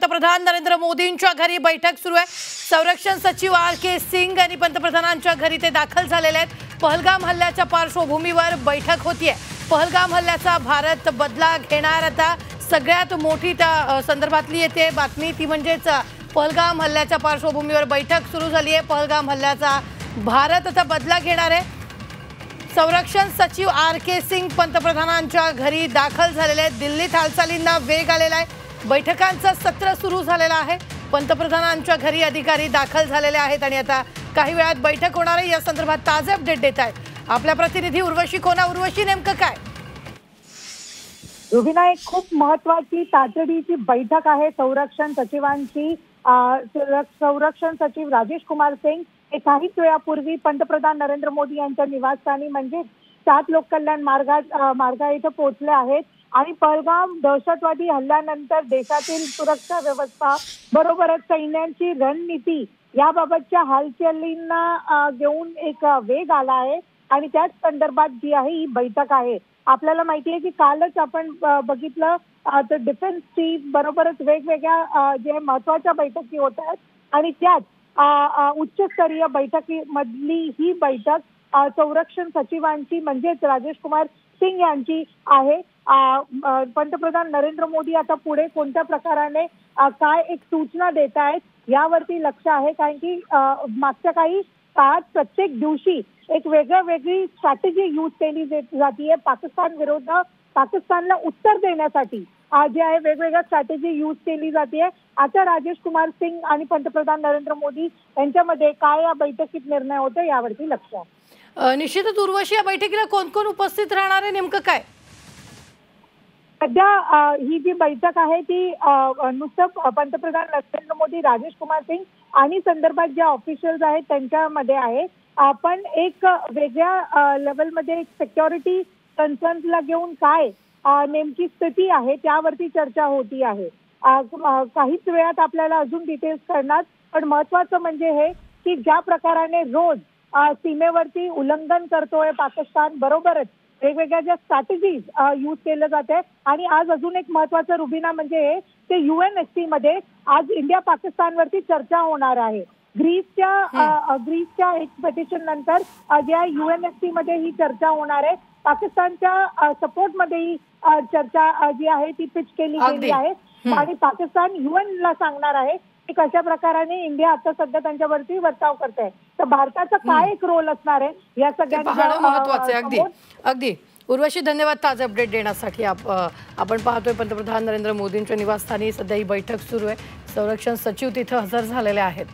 पंतप्रधान नरेंद्र मोदींच्या घरी बैठक सुरू आहे। संरक्षण सचिव आर.के. सिंग यांनी पंतप्रधानांच्या घरी ते दाखल झालेले आहेत। पहलगाम हल्ल्याच्या पार्श्वभूमीवर बैठक होतीये। पहलगाम हल्ल्याचा भारत बदला घेणार। आता सगळ्यात मोठी त्या संदर्भातली येते बातमी ती म्हणजेच पहलगाम हल्ल्याच्या पार्श्वभूमीवर बैठक सुरू झाली आहे। पहलगाम हल्ल्याचा भारत आता बदला घेणार आहे। संरक्षण सचिव आर.के. सिंग पंतप्रधानांच्या घरी दाखल झालेले आहेत। दिल्लीत हालचालींना वेग आलेला आहे। बैठकांचं सत्र सुरू झालेलं आहे। पंतप्रधानांच्या घरी अधिकारी दाखल झालेले आहेत आणि आता काही वेळात बैठक होणार आहे। या संदर्भात ताजे अपडेट देत आहेत आपल्या प्रतिनिधी उर्वशी कोना। उर्वशी, नेमकं काय? रुबीना, एक खूप महत्त्वाची तातडीची बैठक आहे संरक्षण सचिवांची। संरक्षण सचिव राजेश कुमार सिंग हे काहीच वेळापूर्वी पंतप्रधान नरेंद्र मोदी यांच्या निवासस्थानी म्हणजे 7 लोककल्याण मार्गा इथं पोहोचले आहेत आणि पहलगाम दहशतवादी हल्ल्यानंतर देशातील सुरक्षा व्यवस्था बरोबरच सैन्याची रणनीती याबाबतच्या हालचालींना घेऊन एक वेग आला आहे आणि त्याच संदर्भात जी आहे ही बैठक आहे। आपल्याला माहिती आहे की कालच आपण बघितलं तर डिफेन्स चीफ बरोबरच वेगवेगळ्या जे महत्त्वाच्या बैठकी होत आहेत आणि त्यात उच्चस्तरीय बैठकीमधली ही बैठक संरक्षण सचिवांची म्हणजेच राजेश कुमार सिंग यांची आहे। पंतप्रधान नरेंद्र मोदी आता पुढे कोणत्या प्रकाराने काय एक सूचना देत आहेत यावरती लक्ष आहे, कारण की मागच्या काही काळात प्रत्येक दिवशी एक वेगळी स्ट्रॅटेजी यूज केली जाते पाकिस्तान विरुद्ध पाकिस्तानला उत्तर देण्यासाठी जे आहे वेगवेगळ्या स्ट्रॅटेजी यूज केली जाते। आता राजेश कुमार सिंग आणि पंतप्रधान नरेंद्र मोदी यांच्यामध्ये काय या बैठकीत निर्णय होतो यावरती लक्ष आहे। निश्चितच उर्वशी, या बैठकीला कोण कोण उपस्थित राहणार आहे, नेमकं काय? सध्या ही जी बैठक आहे ती नुसतं पंतप्रधान नरेंद्र मोदी, राजेश कुमार सिंग आणि संदर्भात ज्या ऑफिशियल्स आहेत त्यांच्यामध्ये आहे। पण एक वेगळ्या लेवलमध्ये एक सिक्युरिटी कन्सर्न्सला घेऊन काय नेमकी स्थिती आहे त्यावरती चर्चा होती आहे। काहीच वेळात आपल्याला अजून डिटेल्स कळणार, पण महत्त्वाचं म्हणजे हे की ज्या प्रकाराने रोज सीमेवरती उल्लंघन करतोय पाकिस्तान, बरोबरच वेगवेगळ्या ज्या स्ट्रॅटेजीज यूज केल्या जाते आणि आज अजून एक महत्त्वाचं रुबीना म्हणजे हे की UNSC मध्ये आज इंडिया पाकिस्तानवरती चर्चा होणार आहे। ग्रीसच्या एक पिटिशन नंतर ज्या UNSC मध्ये ही चर्चा होणार आहे। पाकिस्तानच्या सपोर्टमध्ये ही चर्चा जी आहे ती पिच केली गेली आहे आणि पाकिस्तान UN ला सांगणार आहे की कशा प्रकाराने इंडिया आता सध्या त्यांच्यावरती वर्ताव करते आहे। तर भारताचा काय एक रोल असणार आहे या सगळ्यांचं महत्त्वाचं आहे। अगदी उर्वशी, धन्यवाद ताजे अपडेट देण्यासाठी। आपण पाहतोय पंतप्रधान नरेंद्र मोदींच्या निवासस्थानी सध्या ही बैठक सुरू आहे। संरक्षण सचिव तिथे हजर झालेले आहेत।